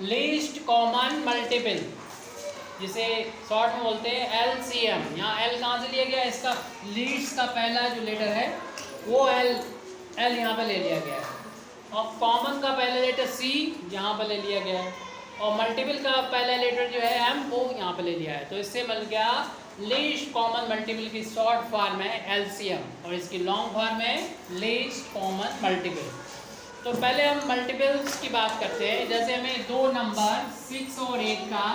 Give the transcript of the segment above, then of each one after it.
Least common multiple, जिसे short में बोलते हैं LCM। यहाँ L कहाँ से लिया गया, इसका लीस्ट का पहला जो लेटर है वो L यहाँ पे ले लिया गया है, और कॉमन का पहला लेटर C यहाँ पे ले लिया गया है, और मल्टीपल का पहला लेटर जो है M वो यहाँ पे ले लिया है। तो इससे मिल गया लीस्ट कॉमन मल्टीपल की शॉर्ट फॉर्म है LCM, और इसकी लॉन्ग फॉर्म है लीस्ट कॉमन मल्टीपल। तो पहले हम मल्टीपल्स की बात करते हैं। जैसे हमें दो नंबर 6 और 8 का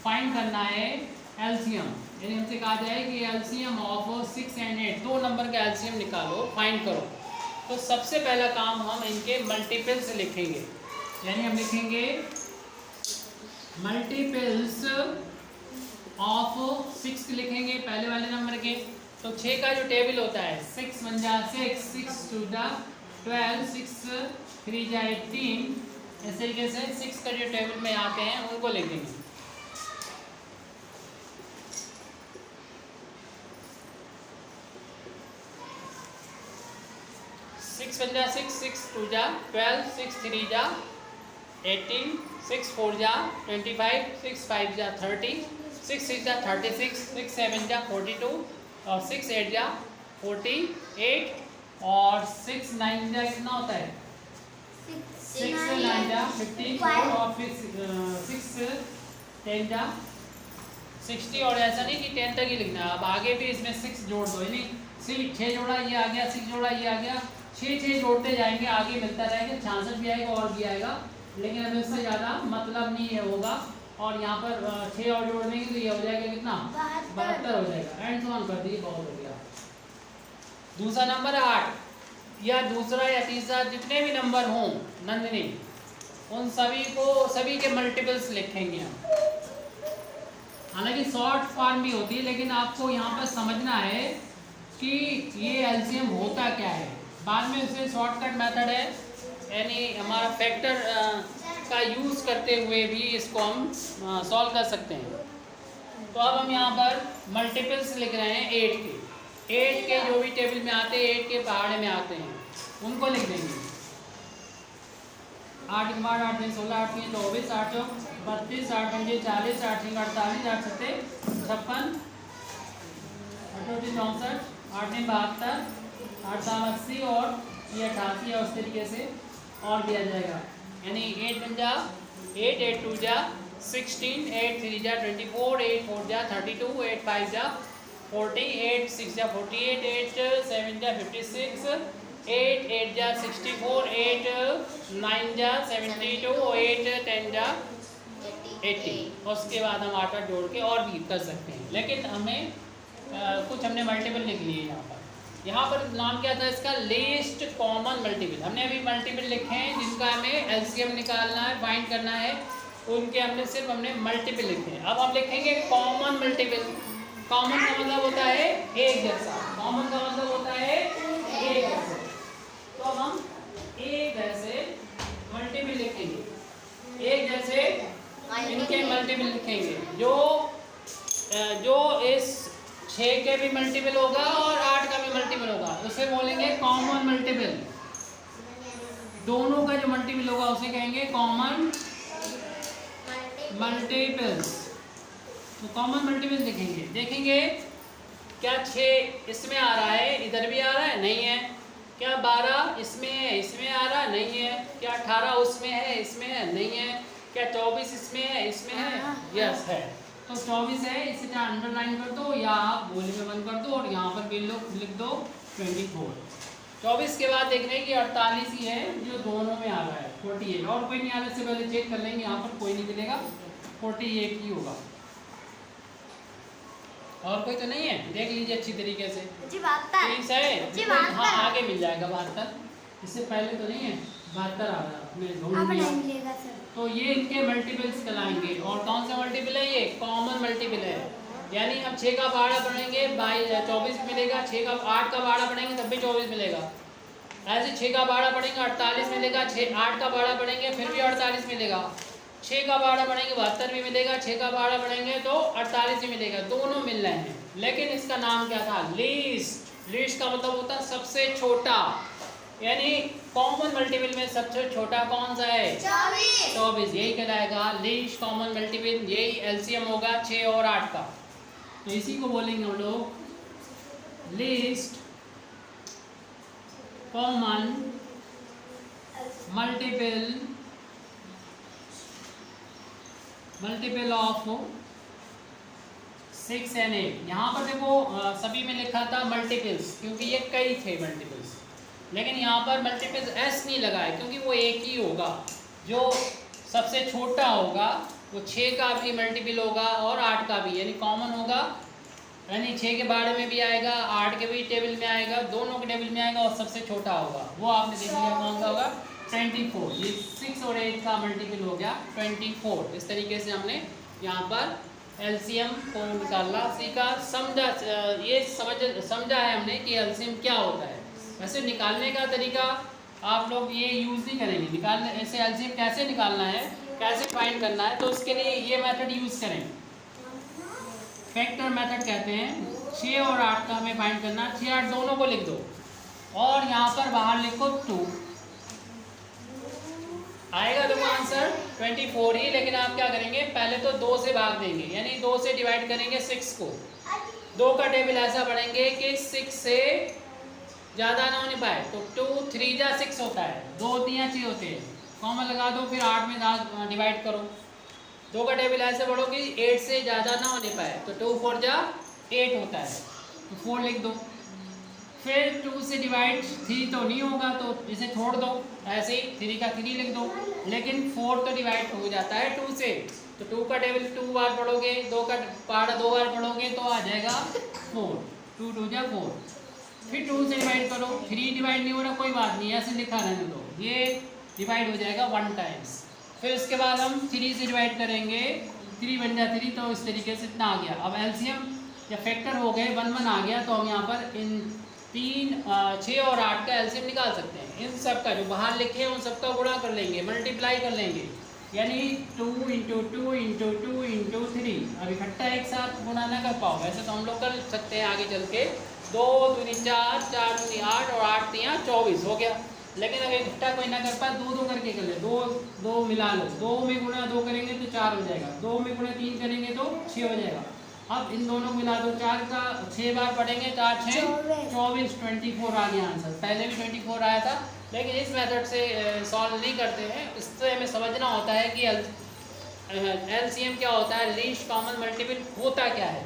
फाइंड करना है LCM, यानी हमसे कहा जाए कि LCM ऑफ 6 एंड 8, दो नंबर का LCM निकालो, फाइंड करो। तो सबसे पहला काम हम इनके मल्टीपल्स लिखेंगे, यानी हम लिखेंगे मल्टीपल्स ऑफ 6 लिखेंगे पहले वाले नंबर के। तो 6 का जो टेबल होता है 6 1 जा 6, 6 2 जा 12, 6 3 जा 18, इस तरीके से 6 का जो टेबल में आते हैं उनको लिखेंगे। सिक्स 1 जा 6, 6 2 जा 12, 6 3 जा 18, 6 4 जा 25, 6 5 जा 30, 6 6 जा 36, 6 7 जा 42, और 6 8 जा 48, और 6 9 जा कितना होता है 6 9 जा 54, और फिर 6 10 जा 60। और ऐसा नहीं कि 10 तक ही लिखना है, अब आगे भी इसमें 6 जोड़ दो, यानी 6 जोड़ा ये आ गया, 6 जोड़ा ये आ गया, 6 जोड़ते जाएंगे, आगे मिलता रहेगा, 66 भी आएगा और भी आएगा, लेकिन अब इससे ज़्यादा मतलब नहीं है होगा। और यहाँ पर 6 और जोड़ देंगे तो ये हो जाएगा कितना 72 हो जाएगा, एंड सो ऑन कर दिए, बहुत हो गया। दूसरा नंबर 8, या दूसरा या तीसरा जितने भी नंबर हों नंदिनी, उन सभी के मल्टीपल्स लिखेंगे हम। हालांकि शॉर्ट फॉर्म भी होती है, लेकिन आपको यहाँ पर समझना है कि ये LCM होता क्या है। बाद में उसे शॉर्टकट मेथड है, यानी हमारा फैक्टर का यूज़ करते हुए भी इसको हम सॉल्व कर सकते हैं। तो अब हम यहाँ पर मल्टीपल्स लिख रहे हैं 8 के जो भी टेबल में आते हैं, 8 के पहाड़े में आते हैं, उनको लिख देंगे। 8 के बाद 8 16, 8 24, 8 32, 8 5 40, 8 6 48, 8 7 56, 8 64, 8 72, 8 7 80, और ये 88 है, उस तरीके से और दिया जाएगा। यानी 8 1 जा 8, 8 2 जा 16, 8 3 जा 24, 8 4 जा 32, 8 5 जा 40, 8 6 जा 48, 8 7 जा 56, 8 8 जा 64, 8 9 जा 72, 8 10 जा 80। उसके बाद हम 8 जोड़ के और भी कर सकते हैं, लेकिन हमें कुछ हमने मल्टीपल लिख लिए यहाँ पर नाम क्या था इसका, लीस्ट कॉमन मल्टीपल। हमने अभी मल्टीपल लिखे हैं जिनका हमें LCM निकालना है, फाइंड करना है, उनके हमने मल्टीपल लिखे हैं। अब हम लिखेंगे कॉमन मल्टीपल। कॉमन का मतलब होता है एक जैसा, कॉमन का मतलब होता है एक जैसे। तो हम एक जैसे मल्टीपल लिखेंगे, एक जैसे इनके मल्टीपल लिखेंगे, जो इस 6 के भी मल्टीपल होगा और 8 का भी मल्टीपल होगा, उसे बोलेंगे कॉमन मल्टीपल। दोनों का जो मल्टीपल होगा उसे कहेंगे कॉमन मल्टीपल्स। तो कॉमन मल्टीपल लिखेंगे, देखेंगे क्या 6 इसमें आ रहा है, इधर भी आ रहा है, नहीं है। क्या 12 इसमें है, इसमें आ रहा है, नहीं है। क्या 18 उसमें है, इसमें है, नहीं है। क्या 24 इसमें है, इसमें है, यस है। तो 24 है, इसे चाहे अंडरलाइन कर दो या आप बोले में बंद कर दो, और यहाँ पर भी लिख दो 24। 24 के बाद देख रहे हैं कि 48 ही है जो दोनों में आ रहा है, 48 और कोई नहीं आ रहा। इससे पहले चेक कर लेंगे, यहाँ पर कोई नहीं मिलेगा, 48 ही होगा, और कोई तो नहीं है। देख लीजिए अच्छी तरीके से, 30 है, हाँ आगे मिल जाएगा 72, इससे पहले तो नहीं है, 72 आ रहा है। तो ये इनके मल्टीपल्स कहलाएंगे। और कौन सा मल्टीपल है, ये कॉमन मल्टीपल है। यानी हम 6 का पहाड़ा पढ़ेंगे 24 मिलेगा, 6 का 8 का पहाड़ा पढ़ेंगे तब भी 24 मिलेगा। ऐसे 6 का पहाड़ा पढ़ेंगे 48 मिलेगा, 8 का पहाड़ा पढ़ेंगे फिर भी 48 मिलेगा, 6 का पहाड़ा पढ़ेंगे 72 भी मिलेगा, 6 का पहाड़ा पढ़ेंगे तो 48 भी मिलेगा, दोनों मिल रहे हैं। लेकिन इसका नाम क्या था, लीस्ट। लीस्ट का मतलब होता है सबसे छोटा, यानी कॉमन मल्टीपल में सबसे छोटा कौन सा है? 24। यही कहलाएगा लीस्ट कॉमन मल्टीपल, यही एलसीएम होगा 6 और 8 का। तो इसी को बोलेंगे हम लोग least common multiple of 6 and 8। यहाँ पर देखो सभी में लिखा था मल्टीपल्स, क्योंकि ये कई थे मल्टीपल्स, लेकिन यहाँ पर मल्टीपल्स एस नहीं लगा है, क्योंकि वो एक ही होगा। जो सबसे छोटा होगा वो 6 का भी मल्टीपल होगा और 8 का भी, यानी कॉमन होगा, यानी 6 के बारे में भी आएगा, 8 के भी टेबल में आएगा, दोनों के टेबल में आएगा, और सबसे छोटा होगा वो आपने देख लिया कौन सा होगा? 24। ये 6 और 8 का मल्टीपल हो गया 24। इस तरीके से हमने यहाँ पर एलसीएम को निकालना सीखा, समझा। ये समझा है हमने कि एलसीएम क्या होता है। वैसे निकालने का तरीका आप लोग ये यूज़ नहीं करेंगे। निकालने ऐसे एलसीएम कैसे निकालना है, कैसे फाइंड करना है, तो उसके लिए ये मेथड यूज़ करें, फैक्टर मेथड कहते हैं। 6 और 8 का हमें फाइंड करना, 6 8 दोनों को लिख दो और यहाँ पर बाहर लिखो 2, आएगा देखो आंसर 24 ही। लेकिन आप क्या करेंगे, पहले तो 2 से भाग देंगे, यानी 2 से डिवाइड करेंगे 6 को। 2 का टेबल ऐसा पढ़ेंगे कि 6 से ज़्यादा ना होने पाए, तो 2 3 जा 6 होता है, 2 3 6 होते हैं, कॉमन लगा दो, फिर 8 में डिवाइड करो। 2 का टेबल ऐसे पढ़ो कि 8 से ज़्यादा ना होने पाए, तो 2 4 जा 8 होता है, तो 4 लिख दो। फिर 2 से डिवाइड 3 तो नहीं होगा, तो इसे छोड़ दो, ऐसे ही 3 का 3 लिख दो। लेकिन 4 तो डिवाइड हो जाता है 2 से, तो 2 का टेबल 2 बार पढ़ोगे, 2 का पहाड़ा 2 बार पढ़ोगे तो आ जाएगा 4, 2 2 जा 4। फिर 2 से डिवाइड करो, 3 डिवाइड नहीं हो रहा, कोई बात नहीं, ऐसे लिखा रहने दो, ये डिवाइड हो जाएगा 1 टाइम्स। फिर उसके बाद हम 3 से डिवाइड करेंगे, 3 बन जा 3, तो इस तरीके से इतना आ गया। अब एलसीएम या फैक्टर हो गए 1 1 आ गया, तो हम यहाँ पर इन 6 और 8 का एलसीएम निकाल सकते हैं। इन सब का जो बाहर लिखे हैं उन सबका गुणा कर लेंगे, मल्टीप्लाई कर लेंगे, यानी 2 × 2 × 2 × 3। अब इकट्ठा एक साथ गुणा ना कर पाओ, वैसे तो हम लोग कर सकते हैं आगे चल के। 2 दूनी 4, 4 दूनी 8 और 8 3 24 हो गया। लेकिन अगर इकट्ठा कोई ना कर पाए, 2 2 करके कर ले, 2 2 मिला लो, 2 में गुणा 2 करेंगे तो 4 हो जाएगा, 2 में गुणा 3 करेंगे तो 6 हो जाएगा। अब इन दोनों को मिला दो, 4 का 6 बार पढ़ेंगे, 4 6 24, 24 आ गया आंसर। पहले भी 24 आया था, लेकिन इस मेथड से सॉल्व नहीं करते हैं। इससे हमें समझना होता है कि एलसीएम क्या होता है, लीस्ट कॉमन मल्टीपल होता क्या है।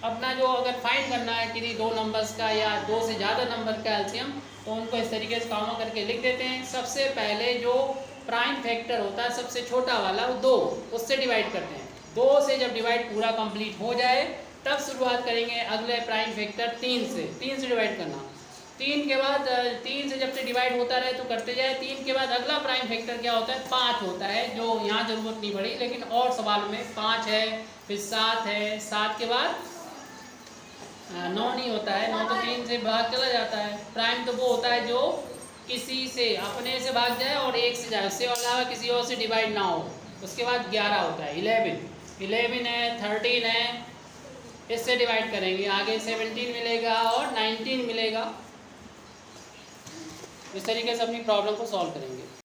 अपना जो अगर फाइंड करना है किसी 2 नंबर्स का या 2 से ज़्यादा नंबर का एलसीएम, तो उनको इस तरीके से कॉमा करके लिख देते हैं। सबसे पहले जो प्राइम फैक्टर होता है सबसे छोटा वाला, वो 2, उससे डिवाइड करते हैं। 2 से जब डिवाइड पूरा कंप्लीट हो जाए तब शुरुआत करेंगे अगले प्राइम फैक्टर 3 से। 3 से डिवाइड करना, 3 के बाद 3 से जब से डिवाइड होता रहे तो करते जाए। 3 के बाद अगला प्राइम फैक्टर क्या होता है, 5 होता है, जो यहाँ ज़रूरत नहीं पड़ी, लेकिन और सवाल में 5 है, फिर 7 है, 7 के बाद 9 नहीं होता है, 9 तो 3 से भाग चला जाता है। प्राइम तो वो होता है जो किसी से अपने से भाग जाए और 1 से जाए, उससे अलावा किसी और से डिवाइड ना हो। उसके बाद 11 होता है, 11 है, 13 है, इससे डिवाइड करेंगे, आगे 17 मिलेगा और 19 मिलेगा। इस तरीके से अपनी प्रॉब्लम को सॉल्व करेंगे।